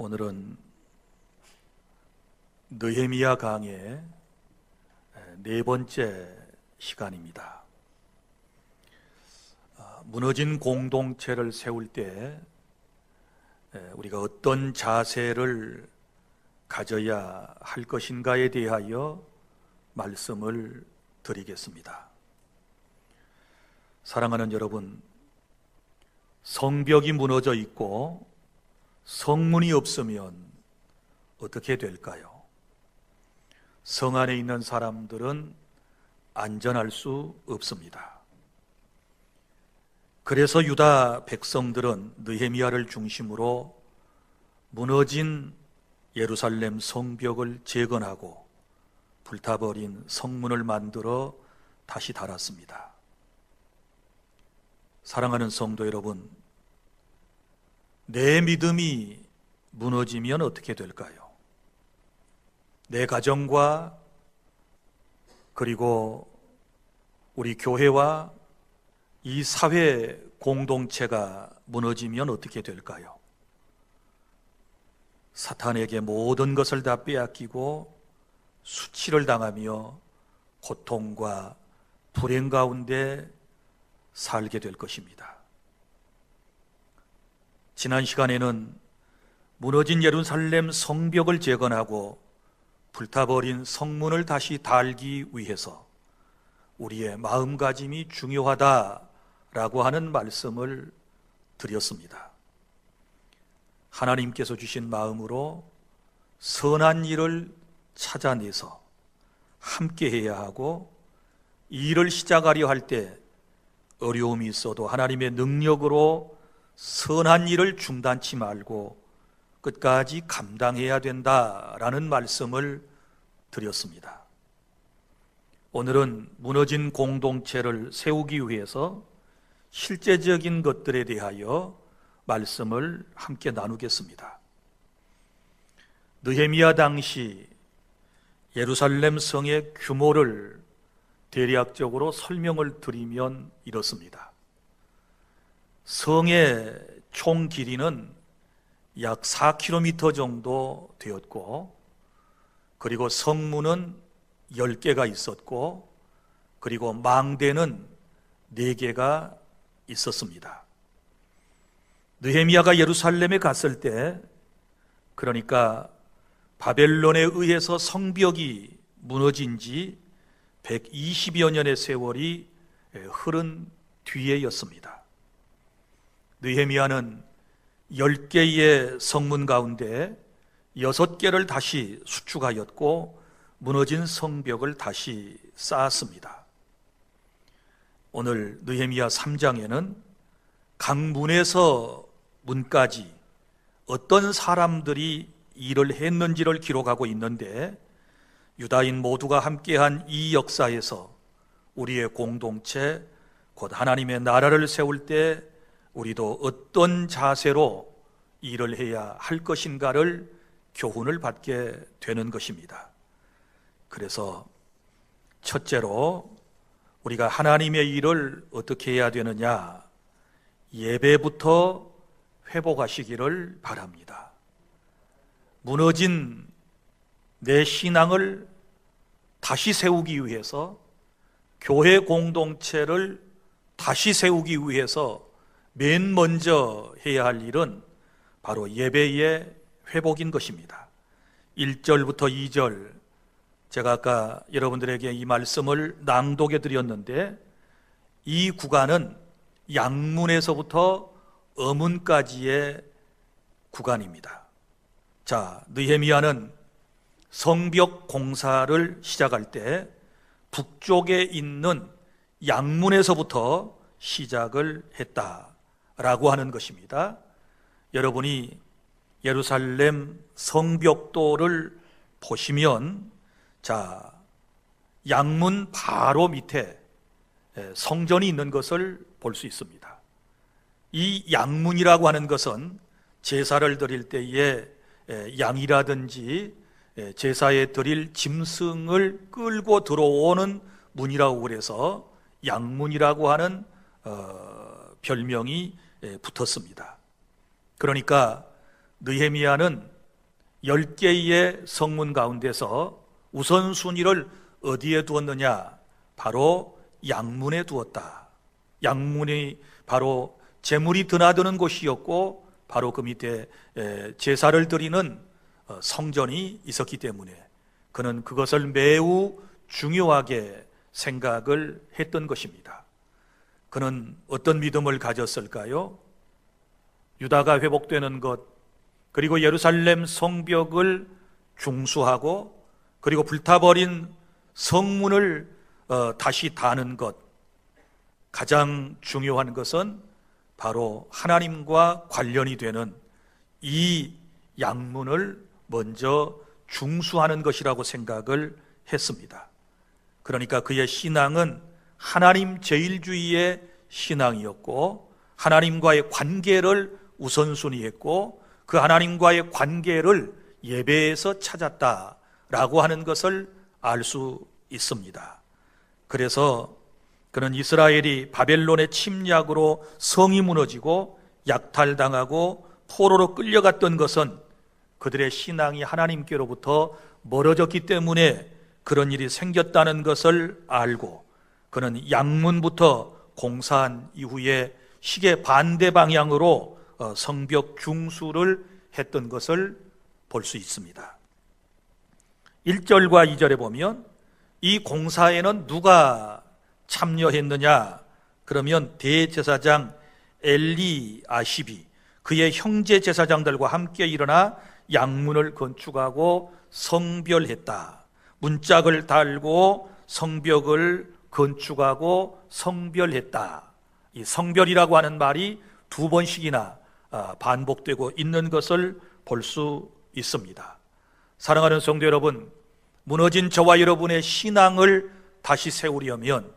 오늘은 느헤미야 강의 네 번째 시간입니다. 무너진 공동체를 세울 때 우리가 어떤 자세를 가져야 할 것인가에 대하여 말씀을 드리겠습니다. 사랑하는 여러분, 성벽이 무너져 있고 성문이 없으면 어떻게 될까요? 성 안에 있는 사람들은 안전할 수 없습니다. 그래서 유다 백성들은 느헤미야를 중심으로 무너진 예루살렘 성벽을 재건하고 불타버린 성문을 만들어 다시 달았습니다. 사랑하는 성도 여러분, 내 믿음이 무너지면 어떻게 될까요? 내 가정과 그리고 우리 교회와 이 사회 공동체가 무너지면 어떻게 될까요? 사탄에게 모든 것을 다 빼앗기고 수치를 당하며 고통과 불행 가운데 살게 될 것입니다. 지난 시간에는 무너진 예루살렘 성벽을 재건하고 불타버린 성문을 다시 달기 위해서 우리의 마음가짐이 중요하다라고 하는 말씀을 드렸습니다. 하나님께서 주신 마음으로 선한 일을 찾아내서 함께 해야 하고, 이 일을 시작하려 할 때 어려움이 있어도 하나님의 능력으로 선한 일을 중단치 말고 끝까지 감당해야 된다라는 말씀을 드렸습니다. 오늘은 무너진 공동체를 세우기 위해서 실제적인 것들에 대하여 말씀을 함께 나누겠습니다. 느헤미야 당시 예루살렘 성의 규모를 대략적으로 설명을 드리면 이렇습니다. 성의 총 길이는 약 4km 정도 되었고, 그리고 성문은 10개가 있었고, 그리고 망대는 4개가 있었습니다. 느헤미야가 예루살렘에 갔을 때, 그러니까 바벨론에 의해서 성벽이 무너진 지 120여 년의 세월이 흐른 뒤에였습니다. 느헤미야는 10개의 성문 가운데 6개를 다시 수축하였고 무너진 성벽을 다시 쌓았습니다. 오늘 느헤미야 3장에는 각 문에서 문까지 어떤 사람들이 일을 했는지를 기록하고 있는데, 유다인 모두가 함께한 이 역사에서 우리의 공동체, 곧 하나님의 나라를 세울 때 우리도 어떤 자세로 일을 해야 할 것인가를 교훈을 받게 되는 것입니다. 그래서 첫째로 우리가 하나님의 일을 어떻게 해야 되느냐, 예배부터 회복하시기를 바랍니다. 무너진 내 신앙을 다시 세우기 위해서, 교회 공동체를 다시 세우기 위해서 맨 먼저 해야 할 일은 바로 예배의 회복인 것입니다. 1절부터 2절, 제가 아까 여러분들에게 이 말씀을 낭독해 드렸는데, 이 구간은 양문에서부터 어문까지의 구간입니다. 자, 느헤미야는 성벽 공사를 시작할 때 북쪽에 있는 양문에서부터 시작을 했다라고 하는 것입니다. 여러분이 예루살렘 성벽도를 보시면, 자, 양문 바로 밑에 성전이 있는 것을 볼 수 있습니다. 이 양문이라고 하는 것은 제사를 드릴 때에 양이라든지 제사에 드릴 짐승을 끌고 들어오는 문이라고 그래서 양문이라고 하는 별명이 붙었습니다. 그러니까 느헤미야는 10개의 성문 가운데서 우선순위를 어디에 두었느냐? 바로 양문에 두었다. 양문이 바로 재물이 드나드는 곳이었고 바로 그 밑에 제사를 드리는 성전이 있었기 때문에 그는 그것을 매우 중요하게 생각을 했던 것입니다. 그는 어떤 믿음을 가졌을까요? 유다가 회복되는 것, 그리고 예루살렘 성벽을 중수하고 그리고 불타버린 성문을 다시 다는 것, 가장 중요한 것은 바로 하나님과 관련이 되는 이 양문을 먼저 중수하는 것이라고 생각을 했습니다. 그러니까 그의 신앙은 하나님 제일주의의 신앙이었고 하나님과의 관계를 우선순위했고 그 하나님과의 관계를 예배에서 찾았다라고 하는 것을 알 수 있습니다. 그래서 그는 이스라엘이 바벨론의 침략으로 성이 무너지고 약탈당하고 포로로 끌려갔던 것은 그들의 신앙이 하나님께로부터 멀어졌기 때문에 그런 일이 생겼다는 것을 알고 그는 양문부터 공사한 이후에 시계 반대 방향으로 성벽 중수를 했던 것을 볼 수 있습니다. 1절과 2절에 보면 이 공사에는 누가 참여했느냐? 그러면 대제사장 엘리아십이 그의 형제 제사장들과 함께 일어나 양문을 건축하고 성별했다. 문짝을 달고 성벽을 건축하고 성별했다. 이 성별이라고 하는 말이 2번씩이나 반복되고 있는 것을 볼 수 있습니다. 사랑하는 성도 여러분, 무너진 저와 여러분의 신앙을 다시 세우려면,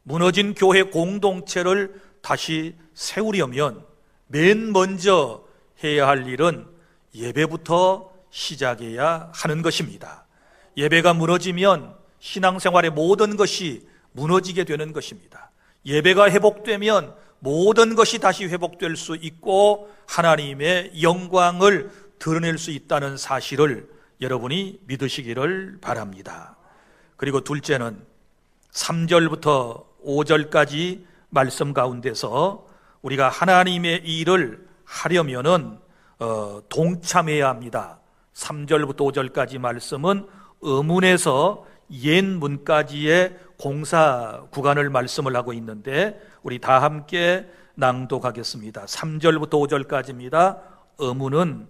무너진 교회 공동체를 다시 세우려면 맨 먼저 해야 할 일은 예배부터 시작해야 하는 것입니다. 예배가 무너지면 신앙생활의 모든 것이 무너지게 되는 것입니다. 예배가 회복되면 모든 것이 다시 회복될 수 있고 하나님의 영광을 드러낼 수 있다는 사실을 여러분이 믿으시기를 바랍니다. 그리고 둘째는 3절부터 5절까지 말씀 가운데서 우리가 하나님의 일을 하려면은 동참해야 합니다. 3절부터 5절까지 말씀은 의문에서 옛 문까지의 공사 구간을 말씀을 하고 있는데 우리 다 함께 낭독하겠습니다. 3절부터 5절까지입니다. 의문은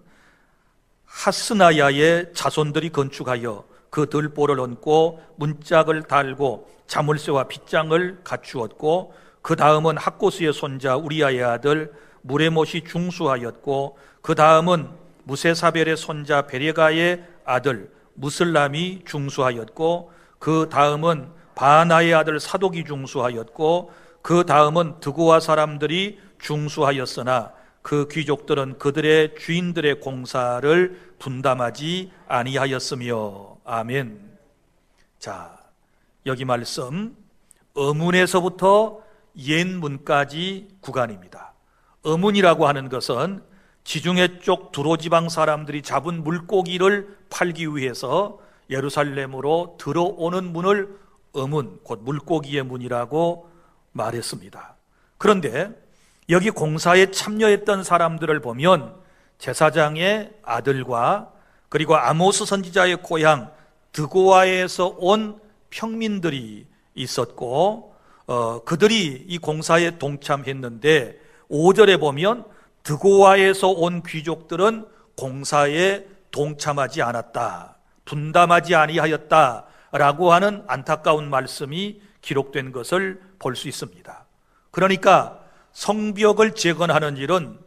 하스나야의 자손들이 건축하여 그 들보를 얹고 문짝을 달고 자물쇠와 빗장을 갖추었고 그 다음은 학고스의 손자 우리아의 아들 무레못이 중수하였고 그 다음은 무세사벨의 손자 베레가의 아들 무슬람이 중수하였고 그 다음은 바나의 아들 사독이 중수하였고 그 다음은 드고아 사람들이 중수하였으나 그 귀족들은 그들의 주인들의 공사를 분담하지 아니하였으며. 아멘. 자, 여기 말씀 어문에서부터 옛문까지 구간입니다. 어문이라고 하는 것은 지중해 쪽 두로지방 사람들이 잡은 물고기를 팔기 위해서 예루살렘으로 들어오는 문을 어문, 곧 물고기의 문이라고 말했습니다. 그런데 여기 공사에 참여했던 사람들을 보면 제사장의 아들과 그리고 아모스 선지자의 고향 드고아에서 온 평민들이 있었고 그들이 이 공사에 동참했는데 5절에 보면 드고아에서 온 귀족들은 공사에 동참하지 않았다, 분담하지 아니하였다라고 하는 안타까운 말씀이 기록된 것을 볼 수 있습니다. 그러니까 성벽을 재건하는 일은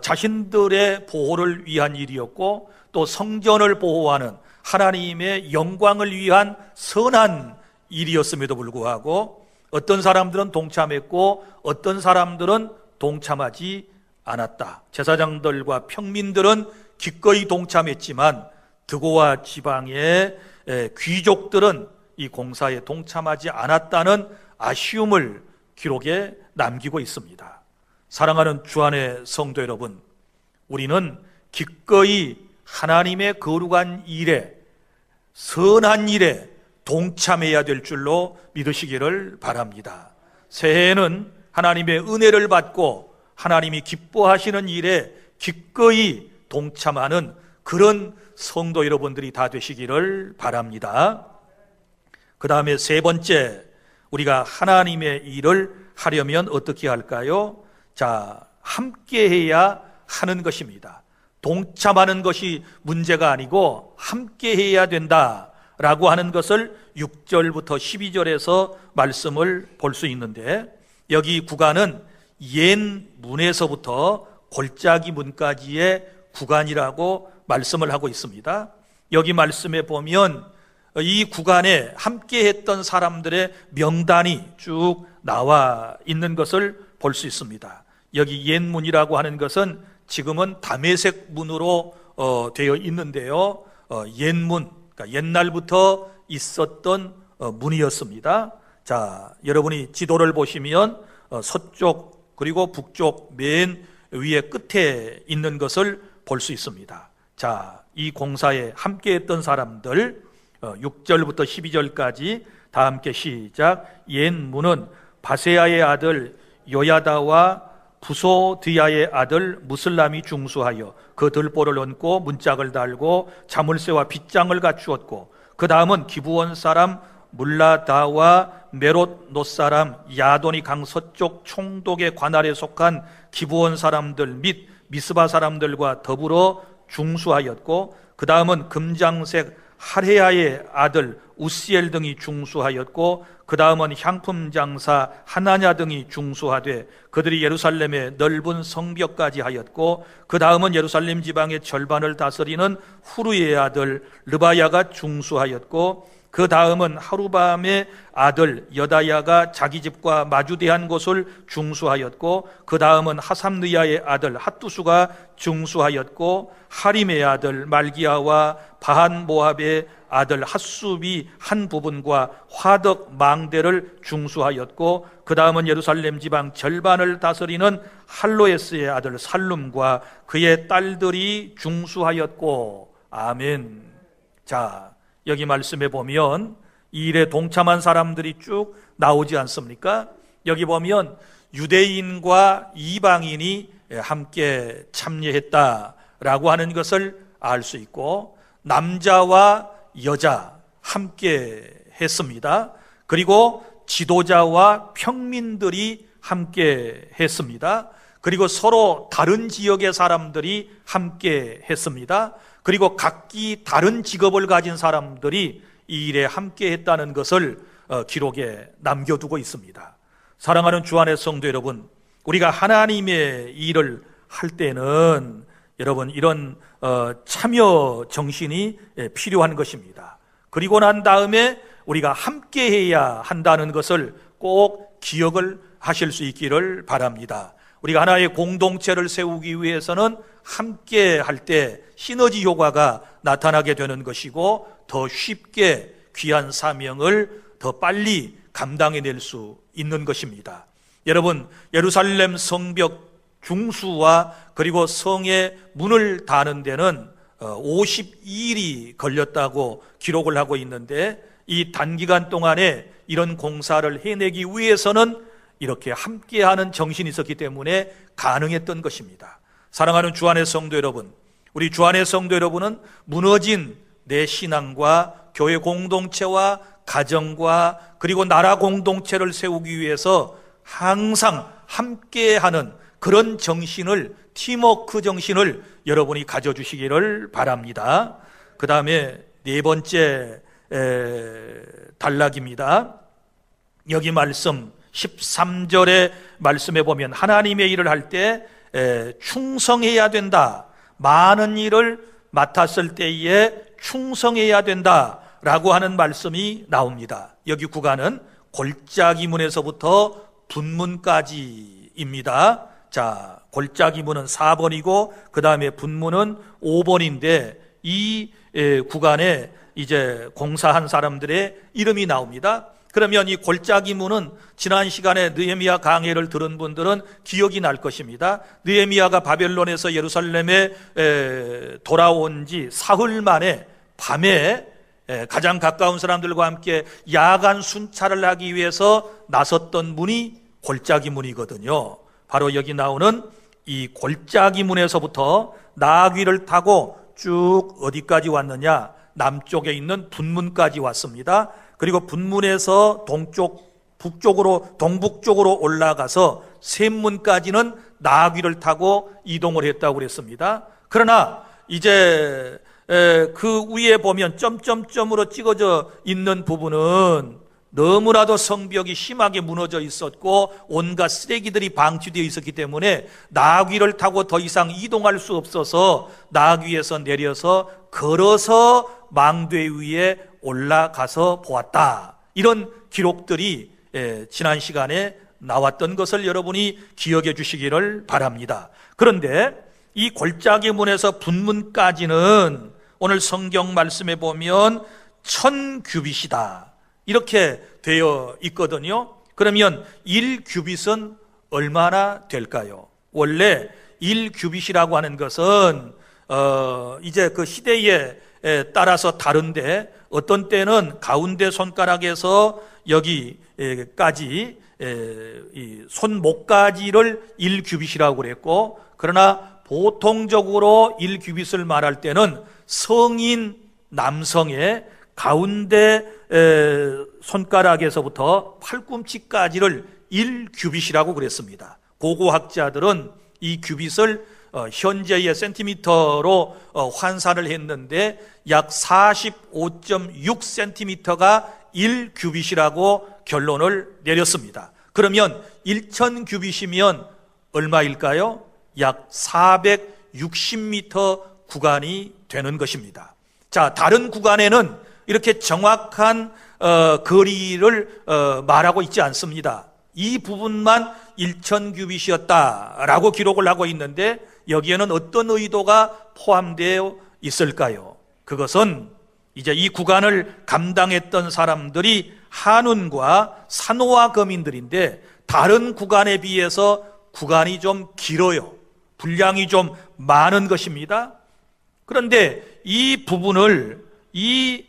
자신들의 보호를 위한 일이었고 또 성전을 보호하는 하나님의 영광을 위한 선한 일이었음에도 불구하고 어떤 사람들은 동참했고 어떤 사람들은 동참하지 않았다. 제사장들과 평민들은 기꺼이 동참했지만 드고아 지방의 귀족들은 이 공사에 동참하지 않았다는 아쉬움을 기록에 남기고 있습니다. 사랑하는 주안의 성도 여러분, 우리는 기꺼이 하나님의 거룩한 일에, 선한 일에 동참해야 될 줄로 믿으시기를 바랍니다. 새해에는 하나님의 은혜를 받고 하나님이 기뻐하시는 일에 기꺼이 동참하는 그런 성도 여러분들이 다 되시기를 바랍니다. 그 다음에 세 번째, 우리가 하나님의 일을 하려면 어떻게 할까요? 자, 함께 해야 하는 것입니다. 동참하는 것이 문제가 아니고 함께 해야 된다라고 하는 것을 6절부터 12절에서 말씀을 볼 수 있는데, 여기 구간은 옛 문에서부터 골짜기 문까지의 구간이라고 말씀을 하고 있습니다. 여기 말씀에 보면 이 구간에 함께 했던 사람들의 명단이 쭉 나와 있는 것을 볼 수 있습니다. 여기 옛 문이라고 하는 것은 지금은 다메섹 문으로 되어 있는데요, 옛 문, 그러니까 옛날부터 있었던 문이었습니다. 자, 여러분이 지도를 보시면 서쪽 그리고 북쪽 맨 위에 끝에 있는 것을 볼 수 있습니다. 자, 이 공사에 함께 했던 사람들 6절부터 12절까지 다 함께 시작. 옛 문은 바세아의 아들 요야다와 부소드야의 아들 무슬람이 중수하여 그 들보를 얹고 문짝을 달고 자물쇠와 빗장을 갖추었고, 그 다음은 기브온 사람 물라다와 메롯 놋 사람 야돈이 강 서쪽 총독의 관할에 속한 기브온 사람들 및 미스바 사람들과 더불어 중수하였고, 그 다음은 금장색 하레야의 아들 우시엘 등이 중수하였고, 그 다음은 향품 장사 하나냐 등이 중수하되 그들이 예루살렘의 넓은 성벽까지 하였고, 그 다음은 예루살렘 지방의 절반을 다스리는 후르의 아들 르바야가 중수하였고, 그 다음은 하루밤의 아들 여다야가 자기 집과 마주대한 곳을 중수하였고, 그 다음은 하삼느야의 아들 핫두수가 중수하였고, 하림의 아들 말기야와 바한 모압의 아들 핫수비 한 부분과 화덕 망대를 중수하였고, 그 다음은 예루살렘 지방 절반을 다스리는 할로에스의 아들 살룸과 그의 딸들이 중수하였고. 아멘. 자, 여기 말씀에 보면 이 일에 동참한 사람들이 쭉 나오지 않습니까? 여기 보면 유대인과 이방인이 함께 참여했다라고 하는 것을 알 수 있고, 남자와 여자 함께 했습니다. 그리고 지도자와 평민들이 함께 했습니다. 그리고 서로 다른 지역의 사람들이 함께 했습니다. 그리고 각기 다른 직업을 가진 사람들이 이 일에 함께 했다는 것을 기록에 남겨두고 있습니다. 사랑하는 주 안의 성도 여러분, 우리가 하나님의 일을 할 때는 여러분 이런 참여 정신이 필요한 것입니다. 그리고 난 다음에 우리가 함께 해야 한다는 것을 꼭 기억을 하실 수 있기를 바랍니다. 우리가 하나의 공동체를 세우기 위해서는 함께 할 때 시너지 효과가 나타나게 되는 것이고, 더 쉽게 귀한 사명을 더 빨리 감당해낼 수 있는 것입니다. 여러분, 예루살렘 성벽 중수와 그리고 성의 문을 다는 데는 52일이 걸렸다고 기록을 하고 있는데, 이 단기간 동안에 이런 공사를 해내기 위해서는 이렇게 함께하는 정신이 있었기 때문에 가능했던 것입니다. 사랑하는 주 안의 성도 여러분, 우리 주 안의 성도 여러분은 무너진 내 신앙과 교회 공동체와 가정과 그리고 나라 공동체를 세우기 위해서 항상 함께하는 그런 정신을, 팀워크 정신을 여러분이 가져주시기를 바랍니다. 그 다음에 네 번째 단락입니다. 여기 말씀 13절의 말씀에 보면 하나님의 일을 할 때 충성해야 된다, 많은 일을 맡았을 때에 충성해야 된다라고 하는 말씀이 나옵니다. 여기 구간은 골짜기 문에서부터 분문까지입니다. 자, 골짜기 문은 4번이고 그 다음에 분문은 5번인데 이 구간에 이제 공사한 사람들의 이름이 나옵니다. 그러면 이 골짜기 문은 지난 시간에 느헤미야 강해를 들은 분들은 기억이 날 것입니다. 느헤미야가 바벨론에서 예루살렘에 돌아온 지 사흘 만에 밤에 가장 가까운 사람들과 함께 야간 순찰을 하기 위해서 나섰던 문이 골짜기 문이거든요. 바로 여기 나오는 이 골짜기 문에서부터 나귀를 타고 쭉 어디까지 왔느냐? 남쪽에 있는 분문까지 왔습니다. 그리고 분문에서 동북쪽으로 올라가서 샘문까지는 나귀를 타고 이동을 했다고 그랬습니다. 그러나 이제 그 위에 보면 점점점으로 찍어져 있는 부분은 너무나도 성벽이 심하게 무너져 있었고 온갖 쓰레기들이 방치되어 있었기 때문에 나귀를 타고 더 이상 이동할 수 없어서 나귀에서 내려서 걸어서 망대 위에 올라가서 보았다. 이런 기록들이 지난 시간에 나왔던 것을 여러분이 기억해 주시기를 바랍니다. 그런데 이 골짜기 문에서 분문까지는 오늘 성경 말씀에 보면 1000규빗이다. 이렇게 되어 있거든요. 그러면 1규빗은 얼마나 될까요? 원래 1규빗이라고 하는 것은 이제 그 시대에 따라서 다른데 어떤 때는 가운데 손가락에서 여기까지 이 손목까지를 1규빗이라고 그랬고, 그러나 보통적으로 1규빗을 말할 때는 성인 남성의 가운데 손가락에서부터 팔꿈치까지를 1규빗이라고 그랬습니다. 고고학자들은 이 규빗을 현재의 센티미터로 환산을 했는데 약 45.6cm가 1규빗이라고 결론을 내렸습니다. 그러면 1000규빗이면 얼마일까요? 약 460m 구간이 되는 것입니다. 자, 다른 구간에는 이렇게 정확한 거리를 말하고 있지 않습니다. 이 부분만 1000규빗이었다라고 기록을 하고 있는데 여기에는 어떤 의도가 포함되어 있을까요? 그것은 이제 이 구간을 감당했던 사람들이 한운과 산호와 거민들인데 다른 구간에 비해서 구간이 좀 길어요. 분량이 좀 많은 것입니다. 그런데 이 부분을, 이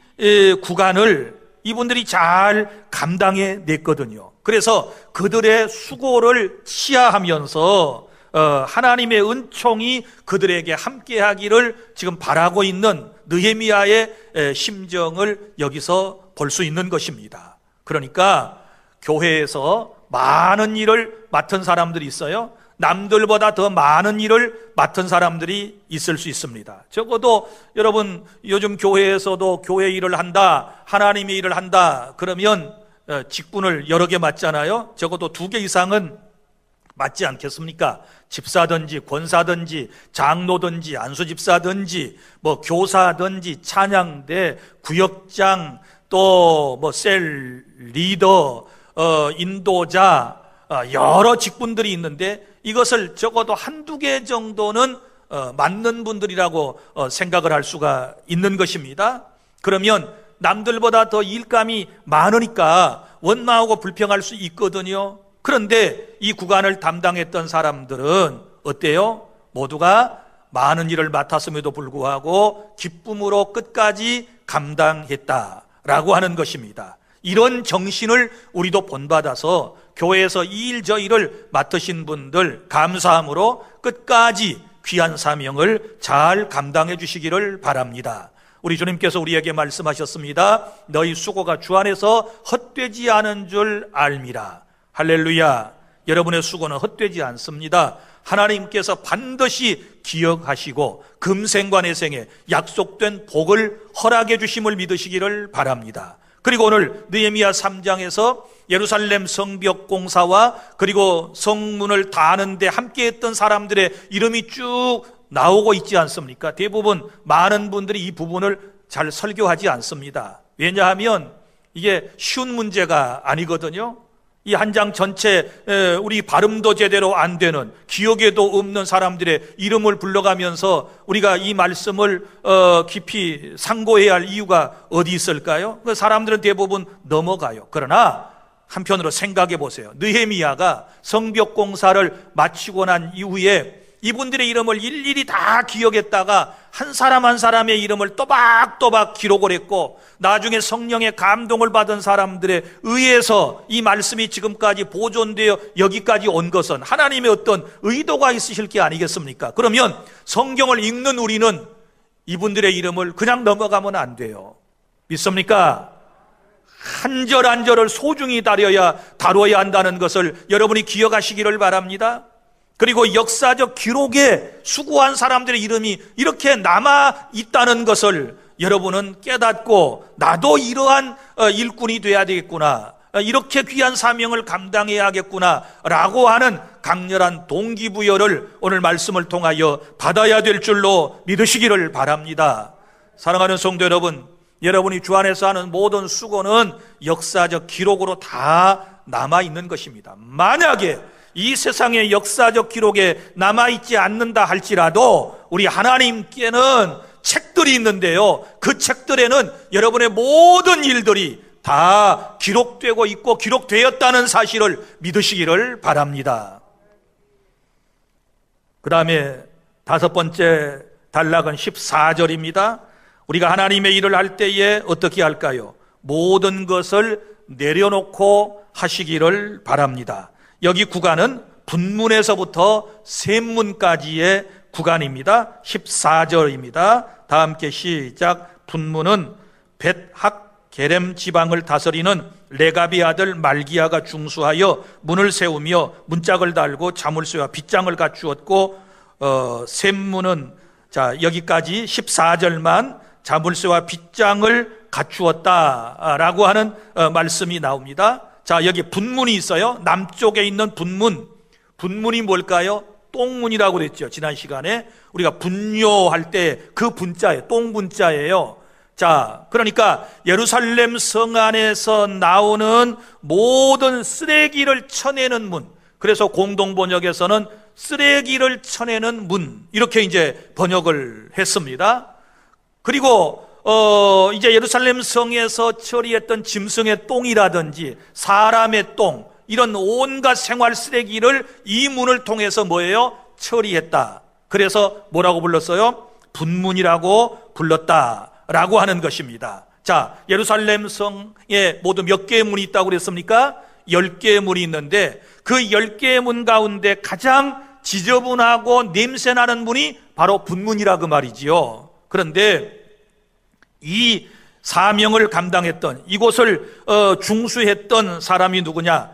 구간을 이분들이 잘 감당해 냈거든요. 그래서 그들의 수고를 치하하면서 하나님의 은총이 그들에게 함께하기를 지금 바라고 있는 느헤미야의 심정을 여기서 볼 수 있는 것입니다. 그러니까 교회에서 많은 일을 맡은 사람들이 있어요. 남들보다 더 많은 일을 맡은 사람들이 있을 수 있습니다. 적어도 여러분 요즘 교회에서도 교회 일을 한다, 하나님의 일을 한다 그러면 직분을 여러 개 맡잖아요. 적어도 2개 이상은 맞지 않겠습니까? 집사든지 권사든지 장로든지 안수집사든지 뭐 교사든지 찬양대 구역장 또 뭐 셀 리더 인도자 여러 직분들이 있는데 이것을 적어도 1-2개 정도는 맞는 분들이라고 생각을 할 수가 있는 것입니다. 그러면 남들보다 더 일감이 많으니까 원망하고 불평할 수 있거든요. 그런데 이 구간을 담당했던 사람들은 어때요? 모두가 많은 일을 맡았음에도 불구하고 기쁨으로 끝까지 감당했다라고 하는 것입니다. 이런 정신을 우리도 본받아서 교회에서 이 일 저 일을 맡으신 분들 감사함으로 끝까지 귀한 사명을 잘 감당해 주시기를 바랍니다. 우리 주님께서 우리에게 말씀하셨습니다. 너희 수고가 주 안에서 헛되지 않은 줄 알미라. 할렐루야. 여러분의 수고는 헛되지 않습니다. 하나님께서 반드시 기억하시고 금생과 내생에 약속된 복을 허락해 주심을 믿으시기를 바랍니다. 그리고 오늘 느헤미야 3장에서 예루살렘 성벽 공사와 그리고 성문을 다하는데 함께했던 사람들의 이름이 쭉 나오고 있지 않습니까? 대부분 많은 분들이 이 부분을 잘 설교하지 않습니다. 왜냐하면 이게 쉬운 문제가 아니거든요. 이 한 장 전체 우리 발음도 제대로 안 되는, 기억에도 없는 사람들의 이름을 불러가면서 우리가 이 말씀을 깊이 상고해야 할 이유가 어디 있을까요? 그 사람들은 대부분 넘어가요. 그러나 한편으로 생각해 보세요. 느헤미야가 성벽 공사를 마치고 난 이후에 이분들의 이름을 일일이 다 기억했다가 한 사람 한 사람의 이름을 또박또박 기록을 했고, 나중에 성령의 감동을 받은 사람들에 의해서 이 말씀이 지금까지 보존되어 여기까지 온 것은 하나님의 어떤 의도가 있으실 게 아니겠습니까? 그러면 성경을 읽는 우리는 이분들의 이름을 그냥 넘어가면 안 돼요. 믿습니까? 한 절 한 절을 소중히 다뤄야 한다는 것을 여러분이 기억하시기를 바랍니다. 그리고 역사적 기록에 수고한 사람들의 이름이 이렇게 남아 있다는 것을 여러분은 깨닫고, 나도 이러한 일꾼이 돼야 되겠구나, 이렇게 귀한 사명을 감당해야 하겠구나 라고 하는 강렬한 동기부여를 오늘 말씀을 통하여 받아야 될 줄로 믿으시기를 바랍니다. 사랑하는 성도 여러분, 여러분이 주 안에서 하는 모든 수고는 역사적 기록으로 다 남아있는 것입니다. 만약에 이 세상의 역사적 기록에 남아있지 않는다 할지라도 우리 하나님께는 책들이 있는데요, 그 책들에는 여러분의 모든 일들이 다 기록되고 있고 기록되었다는 사실을 믿으시기를 바랍니다. 그 다음에 다섯 번째 단락은 14절입니다. 우리가 하나님의 일을 할 때에 어떻게 할까요? 모든 것을 내려놓고 하시기를 바랍니다. 여기 구간은 분문에서부터 셈문까지의 구간입니다. 14절입니다. 다 함께 시작. 분문은 벳학 게렘 지방을 다스리는 레갑의 아들 말기야가 중수하여 문을 세우며 문짝을 달고 자물쇠와 빗장을 갖추었고, 셈문은 자 여기까지 14절만 자물쇠와 빗장을 갖추었다라고 하는 말씀이 나옵니다. 자, 여기 분문이 있어요. 남쪽에 있는 분문. 분문이 뭘까요? 똥문이라고 그랬죠. 지난 시간에 우리가 분뇨할 때 그 분자예요. 똥분자예요. 자, 그러니까 예루살렘 성 안에서 나오는 모든 쓰레기를 쳐내는 문. 그래서 공동번역에서는 쓰레기를 쳐내는 문, 이렇게 이제 번역을 했습니다. 그리고 이제 예루살렘 성에서 처리했던 짐승의 똥이라든지 사람의 똥, 이런 온갖 생활 쓰레기를 이 문을 통해서 뭐예요? 처리했다. 그래서 뭐라고 불렀어요? 분문이라고 불렀다라고 하는 것입니다. 자, 예루살렘 성에 모두 몇 개의 문이 있다고 그랬습니까? 10개의 문이 있는데 그 10개의 문 가운데 가장 지저분하고 냄새나는 문이 바로 분문이라고 말이지요. 그런데 이 사명을 감당했던, 이곳을 중수했던 사람이 누구냐?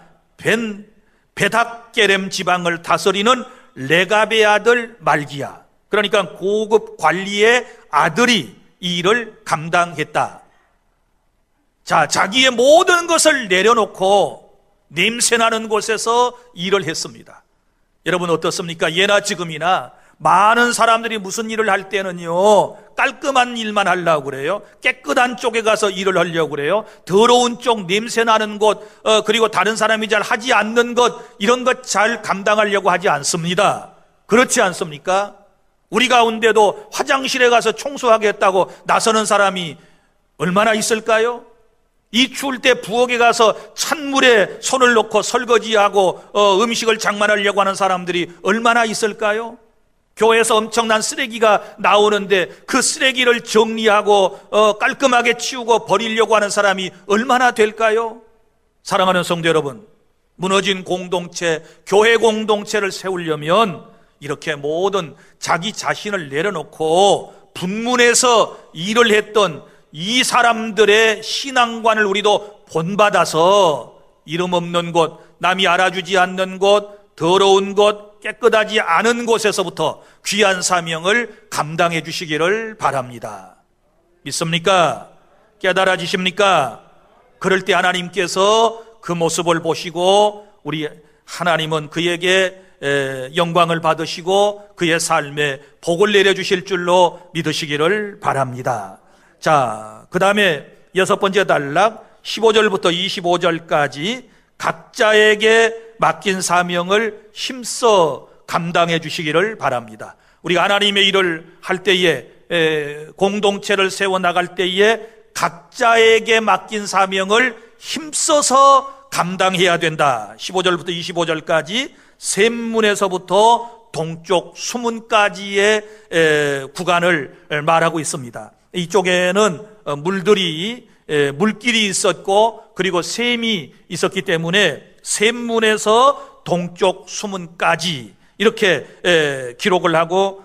벳학게렘 지방을 다스리는 레갑의 아들 말기야. 그러니까 고급 관리의 아들이 이 일을 감당했다. 자, 자기의 모든 것을 내려놓고 냄새나는 곳에서 일을 했습니다. 여러분 어떻습니까? 예나 지금이나 많은 사람들이 무슨 일을 할 때는요, 깔끔한 일만 하려고 그래요. 깨끗한 쪽에 가서 일을 하려고 그래요. 더러운 쪽, 냄새나는 곳, 그리고 다른 사람이 잘 하지 않는 것, 이런 것 잘 감당하려고 하지 않습니다. 그렇지 않습니까? 우리 가운데도 화장실에 가서 청소하겠다고 나서는 사람이 얼마나 있을까요? 이 추울 때 부엌에 가서 찬물에 손을 넣고 설거지하고 음식을 장만하려고 하는 사람들이 얼마나 있을까요? 교회에서 엄청난 쓰레기가 나오는데 그 쓰레기를 정리하고 깔끔하게 치우고 버리려고 하는 사람이 얼마나 될까요? 사랑하는 성도 여러분, 무너진 공동체, 교회 공동체를 세우려면 이렇게 모든 자기 자신을 내려놓고 분문에서 일을 했던 이 사람들의 신앙관을 우리도 본받아서 이름 없는 곳, 남이 알아주지 않는 곳, 더러운 곳, 깨끗하지 않은 곳에서부터 귀한 사명을 감당해 주시기를 바랍니다. 믿습니까? 깨달아지십니까? 그럴 때 하나님께서 그 모습을 보시고 우리 하나님은 그에게 영광을 받으시고 그의 삶에 복을 내려주실 줄로 믿으시기를 바랍니다. 자, 그 다음에 여섯 번째 단락 15절부터 25절까지 각자에게 맡긴 사명을 힘써 감당해 주시기를 바랍니다. 우리가 하나님의 일을 할 때에, 공동체를 세워나갈 때에 각자에게 맡긴 사명을 힘써서 감당해야 된다. 15절부터 25절까지 샘문에서부터 동쪽 수문까지의 구간을 말하고 있습니다. 이쪽에는 물길이 있었고 그리고 샘이 있었기 때문에 샘문에서 동쪽 수문까지 이렇게 기록을 하고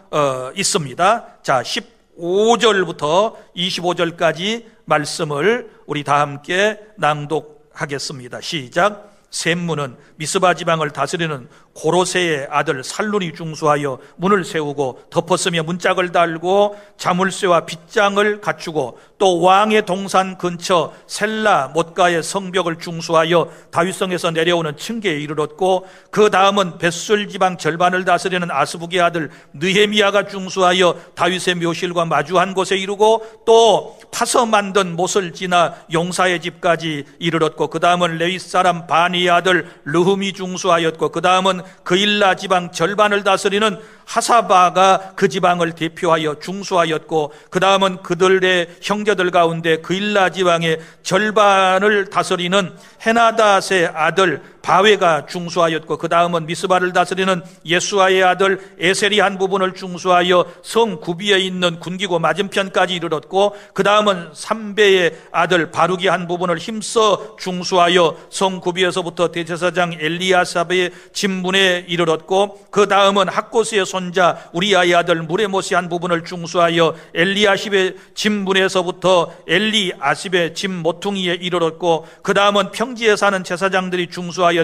있습니다. 자, 15절부터 25절까지 말씀을 우리 다 함께 낭독하겠습니다. 시작. 샘문은 미스바 지방을 다스리는 고로세의 아들 살룬이 중수하여 문을 세우고 덮었으며 문짝을 달고 자물쇠와 빗장을 갖추고 또 왕의 동산 근처 셀라 못가의 성벽을 중수하여 다윗성에서 내려오는 층계에 이르렀고 그 다음은 벳술 지방 절반을 다스리는 아스북의 아들 느헤미야가 중수하여 다윗의 묘실과 마주한 곳에 이르고 또 파서 만든 못을 지나 용사의 집까지 이르렀고 그 다음은 레위 사람 바니의 아들 르흠이 중수하였고 그 다음은 그일라 지방 절반을 다스리는 하사바가 그 지방을 대표하여 중수하였고 그 다음은 그들의 형제들 가운데 그일라 지방의 절반을 다스리는 헤나닷의 아들 바웨가 중수하였고 그 다음은 미스바를 다스리는 예수아의 아들 에셀이 한 부분을 중수하여 성 구비에 있는 군기고 맞은편까지 이르렀고 그 다음은 삼베의 아들 바룩이 한 부분을 힘써 중수하여 성 구비에서부터 대제사장 엘리야삽의 진문에 이르렀고 그 다음은 학고스의 손자 우리아의 아들 무레못이 한 부분을 중수하여 엘리야십의 진문에서부터 엘리아십의 진 모퉁이에 이르렀고 그 다음은 평지에 사는 제사장들이 중수하였고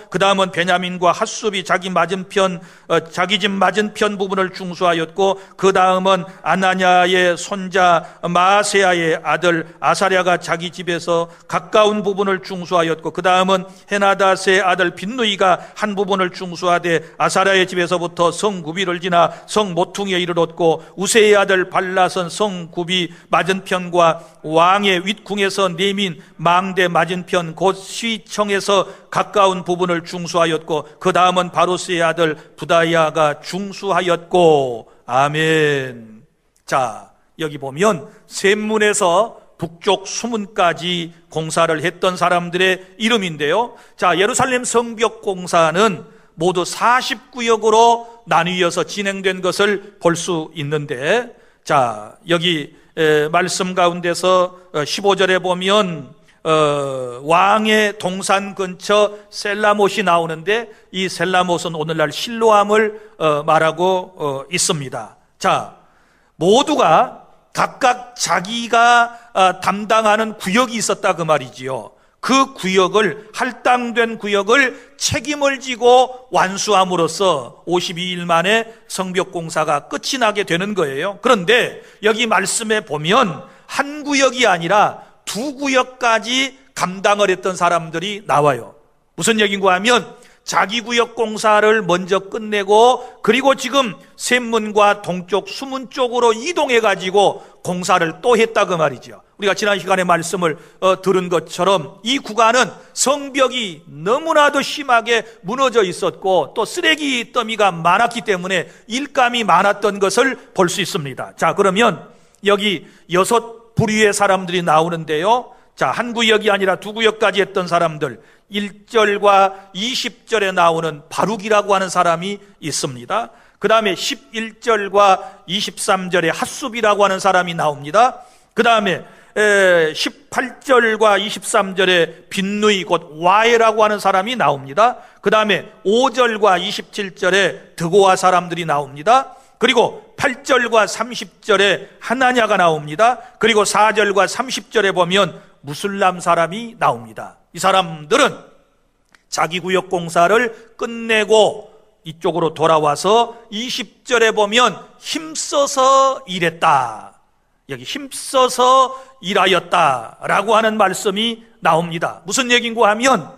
그 다음은 베냐민과 핫숲이 자기 집 맞은편 부분을 중수하였고 그 다음은 아나냐의 손자 마세야의 아들 아사랴가 자기 집에서 가까운 부분을 중수하였고 그 다음은 헤나닷의 아들 빈누이가 한 부분을 중수하되 아사랴의 집에서부터 성구비를 지나 성모퉁이에 이르렀고 우세의 아들 발랏은 성구비 맞은편과 왕의 윗궁에서 내민 망대 맞은편 곧 시청에서 가까운 부분을 중수하였고 그 다음은 바로스의 아들 부다야가 중수하였고. 아멘. 자, 여기 보면 샘문에서 북쪽 수문까지 공사를 했던 사람들의 이름인데요. 자, 예루살렘 성벽 공사는 모두 40구역으로 나뉘어서 진행된 것을 볼 수 있는데, 자, 여기 말씀 가운데서 15절에 보면 왕의 동산 근처 셀라못이 나오는데 이 셀라못은 오늘날 실로암을 말하고 있습니다. 자, 모두가 각각 자기가 담당하는 구역이 있었다 그 말이지요. 그 구역을, 할당된 구역을 책임을 지고 완수함으로써 52일 만에 성벽 공사가 끝이 나게 되는 거예요. 그런데 여기 말씀에 보면 한 구역이 아니라 두 구역까지 감당을 했던 사람들이 나와요. 무슨 얘기인가 하면 자기 구역 공사를 먼저 끝내고 그리고 지금 샘문과 동쪽 수문 쪽으로 이동해 가지고 공사를 또 했다 그 말이죠. 우리가 지난 시간에 말씀을 들은 것처럼 이 구간은 성벽이 너무나도 심하게 무너져 있었고 또 쓰레기 더미가 많았기 때문에 일감이 많았던 것을 볼 수 있습니다. 자, 그러면 여기 6부류의 사람들이 나오는데요. 자, 한 구역이 아니라 두 구역까지 했던 사람들, 1절과 20절에 나오는 바룩이라고 하는 사람이 있습니다. 그 다음에 11절과 23절에 핫숲이라고 하는 사람이 나옵니다. 그 다음에 18절과 23절에 빈누이 곧 와에라고 하는 사람이 나옵니다. 그 다음에 5절과 27절에 드고아 사람들이 나옵니다. 그리고 8절과 30절에 하나냐가 나옵니다. 그리고 4절과 30절에 보면 무술람 사람이 나옵니다. 이 사람들은 자기 구역 공사를 끝내고 이쪽으로 돌아와서 20절에 보면 힘써서 일했다. 여기 힘써서 일하였다라고 하는 말씀이 나옵니다. 무슨 얘기인가 하면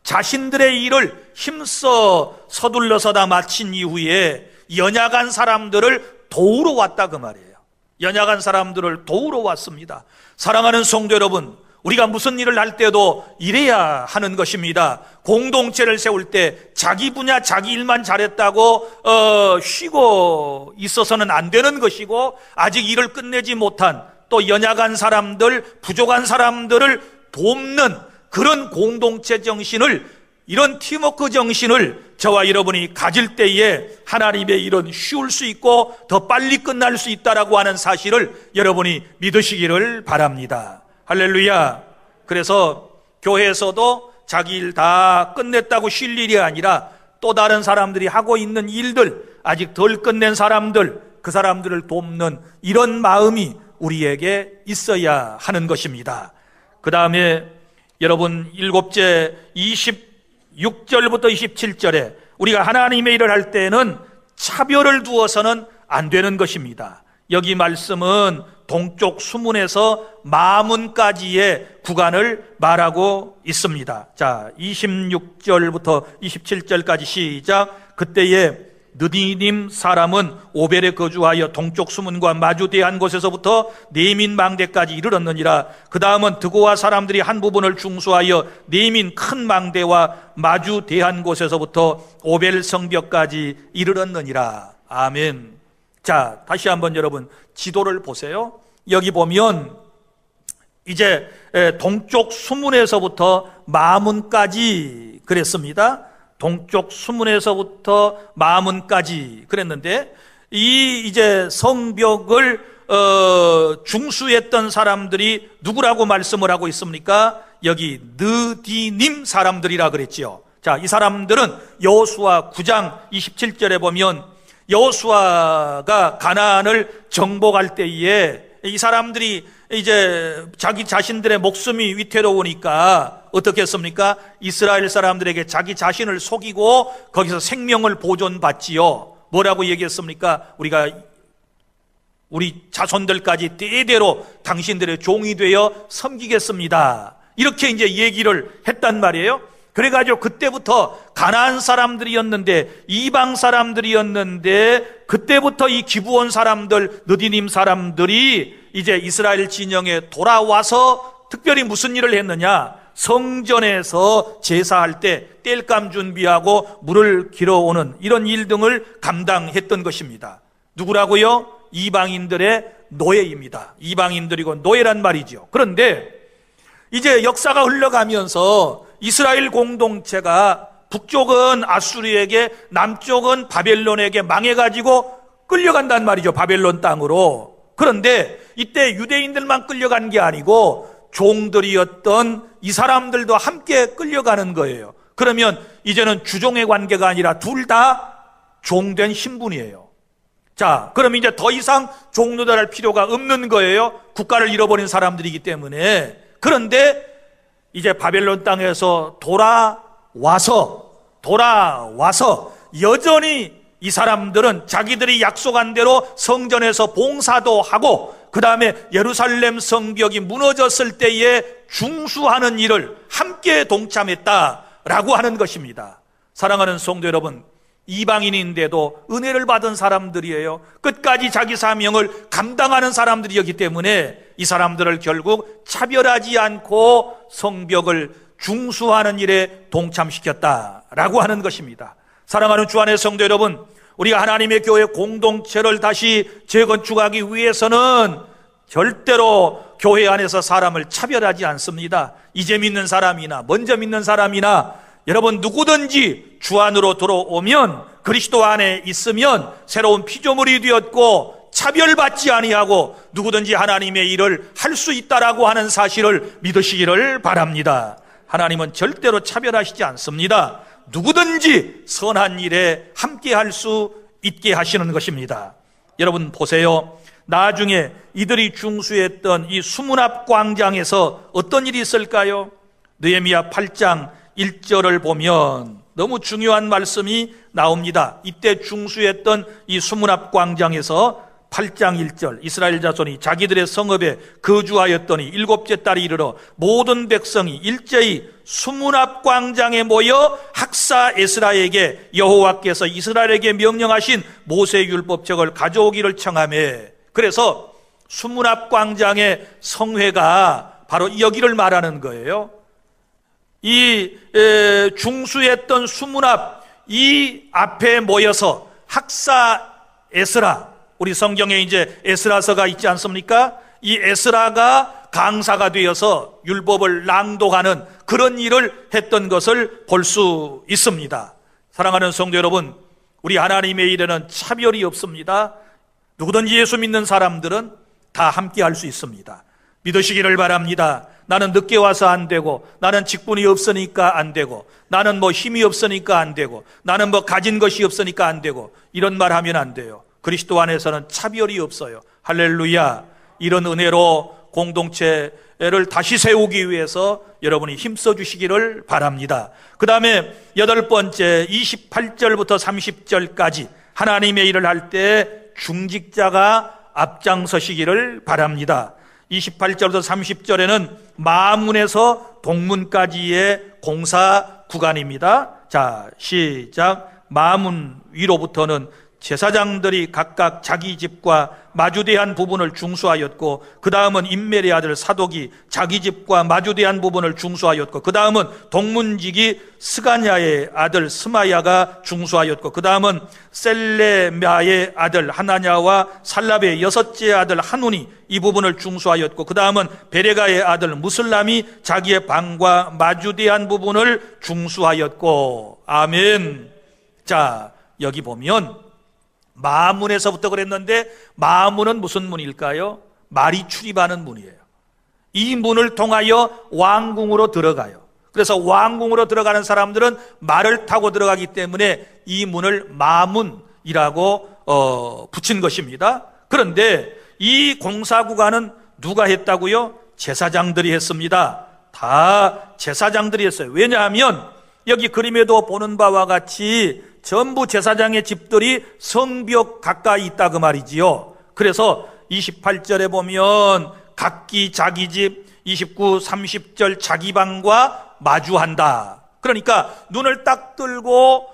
자신들의 일을 힘써 서둘러서 다 마친 이후에 연약한 사람들을 도우러 왔다 그 말이에요. 연약한 사람들을 도우러 왔습니다. 사랑하는 성도 여러분, 우리가 무슨 일을 할 때도 이래야 하는 것입니다. 공동체를 세울 때 자기 분야 자기 일만 잘했다고 쉬고 있어서는 안 되는 것이고, 아직 일을 끝내지 못한 또 연약한 사람들, 부족한 사람들을 돕는 그런 공동체 정신을, 이런 팀워크 정신을 저와 여러분이 가질 때에 하나님의 일은 쉬울 수 있고 더 빨리 끝날 수 있다라고 하는 사실을 여러분이 믿으시기를 바랍니다. 할렐루야. 그래서 교회에서도 자기 일 다 끝냈다고 쉴 일이 아니라 또 다른 사람들이 하고 있는 일들, 아직 덜 끝낸 사람들, 그 사람들을 돕는 이런 마음이 우리에게 있어야 하는 것입니다. 그 다음에 여러분 7째 26절부터 27절에 우리가 하나님의 일을 할 때는 차별을 두어서는 안 되는 것입니다. 여기 말씀은 동쪽 수문에서 마문까지의 구간을 말하고 있습니다. 자, 26절부터 27절까지 시작. 그때에 느디님 사람은 오벨에 거주하여 동쪽 수문과 마주대한 곳에서부터 네민 망대까지 이르렀느니라. 그 다음은 드고와 사람들이 한 부분을 중수하여 네민 큰 망대와 마주대한 곳에서부터 오벨 성벽까지 이르렀느니라. 아멘. 자, 다시 한번 여러분 지도를 보세요. 여기 보면 이제 동쪽 수문에서부터 마문까지 그랬습니다. 동쪽 수문에서부터 마문까지 그랬는데, 이 이제 성벽을 중수했던 사람들이 누구라고 말씀을 하고 있습니까? 여기 느디님 사람들이라 그랬지요. 자, 이 사람들은 여호수아 9장 27절에 보면 여호수아가 가나안을 정복할 때에 이 사람들이 이제 자기 자신들의 목숨이 위태로우니까 어떻게 했습니까? 이스라엘 사람들에게 자기 자신을 속이고 거기서 생명을 보존받지요. 뭐라고 얘기했습니까? 우리 자손들까지 대대로 당신들의 종이 되어 섬기겠습니다. 이렇게 이제 얘기를 했단 말이에요. 그래가지고 그때부터 가나안 사람들이었는데, 이방 사람들이었는데, 그때부터 이 기브온 사람들, 느디님 사람들이 이제 이스라엘 진영에 돌아와서 특별히 무슨 일을 했느냐? 성전에서 제사할 때 땔감 준비하고 물을 길어오는 이런 일 등을 감당했던 것입니다. 누구라고요? 이방인들의 노예입니다. 이방인들이고 노예란 말이죠. 그런데 이제 역사가 흘러가면서 이스라엘 공동체가 북쪽은 아수르에게, 남쪽은 바벨론에게 망해가지고 끌려간단 말이죠. 바벨론 땅으로. 그런데 이때 유대인들만 끌려간 게 아니고 종들이었던 이 사람들도 함께 끌려가는 거예요. 그러면 이제는 주종의 관계가 아니라 둘 다 종된 신분이에요. 자, 그럼 이제 더 이상 종노달할 필요가 없는 거예요. 국가를 잃어버린 사람들이기 때문에. 그런데 이제 바벨론 땅에서 돌아와서 여전히 이 사람들은 자기들이 약속한 대로 성전에서 봉사도 하고, 그 다음에 예루살렘 성벽이 무너졌을 때에 중수하는 일을 함께 동참했다라고 하는 것입니다. 사랑하는 성도 여러분, 이방인인데도 은혜를 받은 사람들이에요. 끝까지 자기 사명을 감당하는 사람들이었기 때문에 이 사람들을 결국 차별하지 않고 성벽을 중수하는 일에 동참시켰다라고 하는 것입니다. 사랑하는 주 안의 성도 여러분, 우리가 하나님의 교회 공동체를 다시 재건축하기 위해서는 절대로 교회 안에서 사람을 차별하지 않습니다. 이제 믿는 사람이나 먼저 믿는 사람이나 여러분 누구든지 주 안으로 들어오면, 그리스도 안에 있으면 새로운 피조물이 되었고 차별받지 아니하고 누구든지 하나님의 일을 할 수 있다라고 하는 사실을 믿으시기를 바랍니다. 하나님은 절대로 차별하시지 않습니다. 누구든지 선한 일에 함께 할 수 있게 하시는 것입니다. 여러분 보세요. 나중에 이들이 중수했던 이 수문 앞 광장에서 어떤 일이 있을까요? 느헤미야 8장 1절을 보면 너무 중요한 말씀이 나옵니다. 이때 중수했던 이 수문 앞 광장에서 8장 1절, 이스라엘 자손이 자기들의 성읍에 거주하였더니 7째 달이 이르러 모든 백성이 일제히 수문 앞 광장에 모여 학사 에스라에게 여호와께서 이스라엘에게 명령하신 모세 율법책을 가져오기를 청하매. 그래서 수문 앞 광장의 성회가 바로 여기를 말하는 거예요. 이 중수했던 수문앞 이 앞에 모여서 학사 에스라, 우리 성경에 이제 에스라서가 있지 않습니까? 이 에스라가 강사가 되어서 율법을 낭독하는 그런 일을 했던 것을 볼 수 있습니다. 사랑하는 성도 여러분, 우리 하나님의 일에는 차별이 없습니다. 누구든지 예수 믿는 사람들은 다 함께 할 수 있습니다. 믿으시기를 바랍니다. 나는 늦게 와서 안 되고, 나는 직분이 없으니까 안 되고, 나는 뭐 힘이 없으니까 안 되고, 나는 뭐 가진 것이 없으니까 안 되고, 이런 말 하면 안 돼요. 그리스도 안에서는 차별이 없어요. 할렐루야. 이런 은혜로 공동체를 다시 세우기 위해서 여러분이 힘써 주시기를 바랍니다. 그 다음에 8번째 28절부터 30절까지 하나님의 일을 할 때 중직자가 앞장서시기를 바랍니다. 28절부터 30절에는 마문에서 동문까지의 공사 구간입니다. 자, 시작. 마문 위로부터는 제사장들이 각각 자기 집과 마주대한 부분을 중수하였고, 그 다음은 임멜의 아들 사독이 자기 집과 마주대한 부분을 중수하였고, 그 다음은 동문직이 스가냐의 아들 스마야가 중수하였고, 그 다음은 셀레마의 아들 하나냐와 살랍의 6째 아들 하눈이 이 부분을 중수하였고, 그 다음은 베레가의 아들 무슬람이 자기의 방과 마주대한 부분을 중수하였고. 아멘. 자, 여기 보면 마문에서부터 그랬는데, 마문은 무슨 문일까요? 말이 출입하는 문이에요. 이 문을 통하여 왕궁으로 들어가요. 그래서 왕궁으로 들어가는 사람들은 말을 타고 들어가기 때문에 이 문을 마문이라고 붙인 것입니다. 그런데 이 공사 구간은 누가 했다고요? 제사장들이 했습니다. 다 제사장들이 했어요. 왜냐하면 여기 그림에도 보는 바와 같이 전부 제사장의 집들이 성벽 가까이 있다 그 말이지요. 그래서 28절에 보면 각기 자기 집, 29, 30절 자기 방과 마주한다. 그러니까 눈을 딱 들고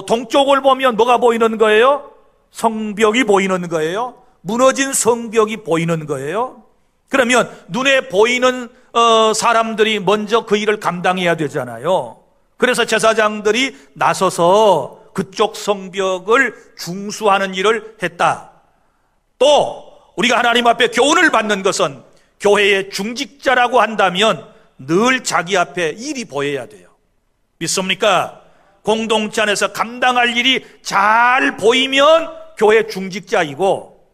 동쪽을 보면 뭐가 보이는 거예요? 성벽이 보이는 거예요. 무너진 성벽이 보이는 거예요. 그러면 눈에 보이는 사람들이 먼저 그 일을 감당해야 되잖아요. 그래서 제사장들이 나서서 그쪽 성벽을 중수하는 일을 했다. 또 우리가 하나님 앞에 교훈을 받는 것은 교회의 중직자라고 한다면 늘 자기 앞에 일이 보여야 돼요. 믿습니까? 공동체 안에서 감당할 일이 잘 보이면 교회 중직자이고,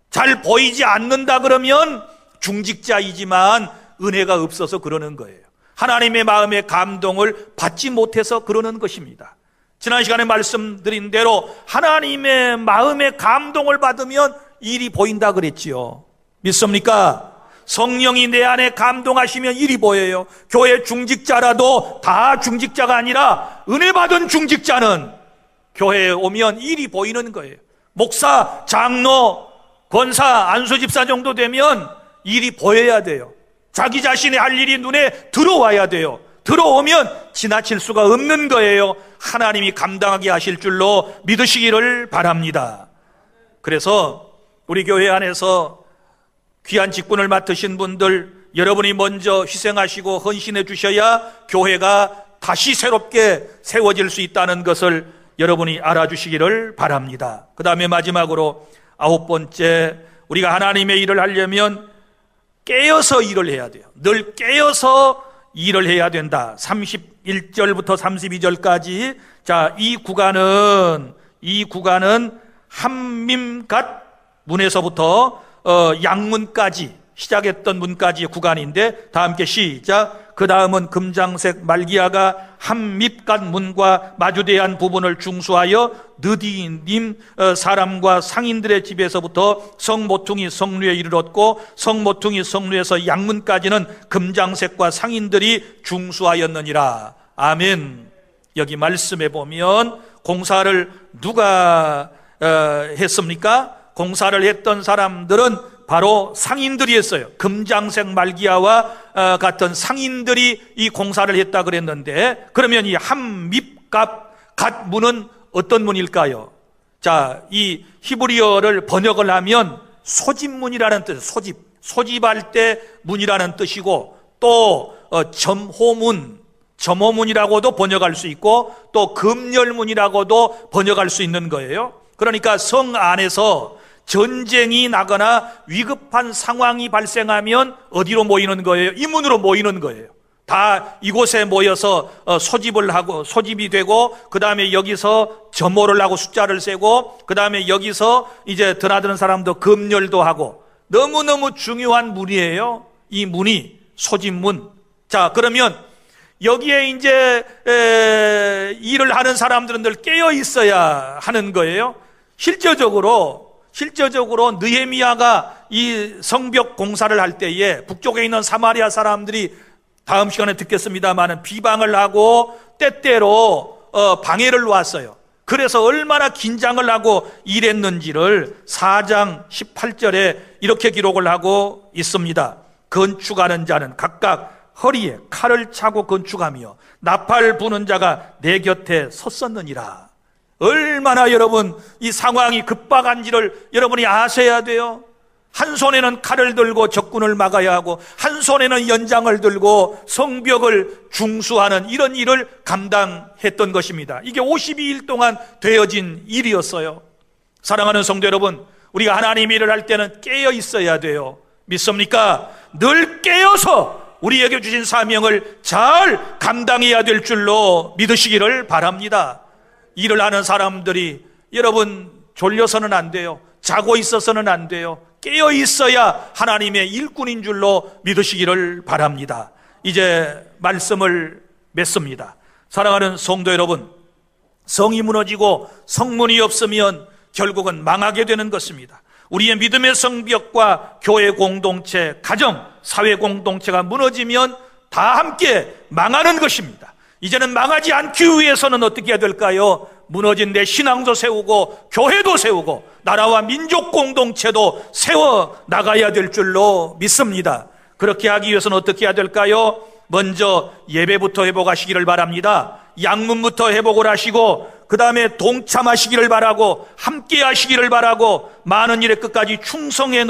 잘 보이지 않는다 그러면 중직자이지만 은혜가 없어서 그러는 거예요. 하나님의 마음의 감동을 받지 못해서 그러는 것입니다. 지난 시간에 말씀드린 대로 하나님의 마음의 감동을 받으면 일이 보인다 그랬지요. 믿습니까? 성령이 내 안에 감동하시면 일이 보여요. 교회 중직자라도 다 중직자가 아니라 은혜 받은 중직자는 교회에 오면 일이 보이는 거예요. 목사, 장로, 권사, 안수집사 정도 되면 일이 보여야 돼요. 자기 자신의 할 일이 눈에 들어와야 돼요. 들어오면 지나칠 수가 없는 거예요. 하나님이 감당하게 하실 줄로 믿으시기를 바랍니다. 그래서 우리 교회 안에서 귀한 직분을 맡으신 분들, 여러분이 먼저 희생하시고 헌신해 주셔야 교회가 다시 새롭게 세워질 수 있다는 것을 여러분이 알아주시기를 바랍니다. 그 다음에 마지막으로 9번째, 우리가 하나님의 일을 하려면 깨어서 일을 해야 돼요. 늘 깨어서 일을 해야 된다. 31절부터 32절까지. 자, 이 구간은 함밈갓 문에서부터 양문까지 시작했던 문까지의 구간인데, 다 함께 시작. 그 다음은 금장색 말기야가 함밉갓 문과 마주대한 부분을 중수하여 느디님 사람과 상인들의 집에서부터 성모퉁이 성루에 이르렀고, 성모퉁이 성루에서 양문까지는 금장색과 상인들이 중수하였느니라. 아멘. 여기 말씀에 보면 공사를 누가 했습니까? 공사를 했던 사람들은 바로 상인들이 했어요. 금장색 말기야와 같은 상인들이 이 공사를 했다 그랬는데, 그러면 이 함밉갓 문은 어떤 문일까요? 자, 이 히브리어를 번역을 하면 소집문이라는 뜻, 소집할 때 문이라는 뜻이고, 또 점호문이라고도 번역할 수 있고, 또 금열문이라고도 번역할 수 있는 거예요. 그러니까 성 안에서 전쟁이 나거나 위급한 상황이 발생하면 어디로 모이는 거예요? 이 문으로 모이는 거예요. 다 이곳에 모여서 소집이 되고, 그 다음에 여기서 점호를 하고 숫자를 세고, 그 다음에 여기서 이제 드나드는 사람도 금열도 하고, 너무너무 중요한 문이에요. 이 문이 소집문. 자, 그러면 여기에 이제 일을 하는 사람들은 늘 깨어 있어야 하는 거예요. 실제적으로 느헤미야가 이 성벽 공사를 할 때에 북쪽에 있는 사마리아 사람들이 다음 시간에 듣겠습니다만 비방을 하고 때때로 방해를 놓았어요. 그래서 얼마나 긴장을 하고 일했는지를 4장 18절에 이렇게 기록을 하고 있습니다. 건축하는 자는 각각 허리에 칼을 차고 건축하며 나팔 부는 자가 내 곁에 섰었느니라. 얼마나 여러분 이 상황이 급박한지를 여러분이 아셔야 돼요. 한 손에는 칼을 들고 적군을 막아야 하고, 한 손에는 연장을 들고 성벽을 중수하는 이런 일을 감당했던 것입니다. 이게 52일 동안 되어진 일이었어요. 사랑하는 성도 여러분, 우리가 하나님 일을 할 때는 깨어 있어야 돼요. 믿습니까? 늘 깨어서 우리에게 주신 사명을 잘 감당해야 될 줄로 믿으시기를 바랍니다. 일을 하는 사람들이 여러분 졸려서는 안 돼요. 자고 있어서는 안 돼요. 깨어 있어야 하나님의 일꾼인 줄로 믿으시기를 바랍니다. 이제 말씀을 맺습니다. 사랑하는 성도 여러분, 성이 무너지고 성문이 없으면 결국은 망하게 되는 것입니다. 우리의 믿음의 성벽과 교회 공동체, 가정, 사회 공동체가 무너지면 다 함께 망하는 것입니다. 이제는 망하지 않기 위해서는 어떻게 해야 될까요? 무너진 내 신앙도 세우고 교회도 세우고 나라와 민족 공동체도 세워 나가야 될 줄로 믿습니다. 그렇게 하기 위해서는 어떻게 해야 될까요? 먼저 예배부터 회복하시기를 바랍니다. 양문부터 회복을 하시고, 그 다음에 동참하시기를 바라고, 함께 하시기를 바라고, 많은 일에 끝까지 충성해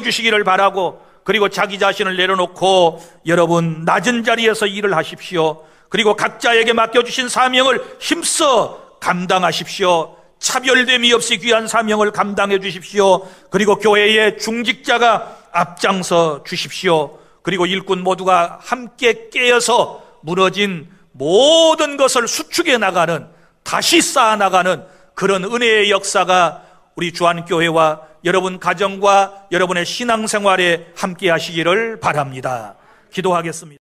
주시기를 바라고, 그리고 자기 자신을 내려놓고 여러분 낮은 자리에서 일을 하십시오. 그리고 각자에게 맡겨주신 사명을 힘써 감당하십시오. 차별됨이 없이 귀한 사명을 감당해 주십시오. 그리고 교회의 중직자가 앞장서 주십시오. 그리고 일꾼 모두가 함께 깨어서 무너진 모든 것을 수축해 나가는, 다시 쌓아 나가는 그런 은혜의 역사가 우리 주안교회와 여러분 가정과 여러분의 신앙생활에 함께 하시기를 바랍니다. 기도하겠습니다.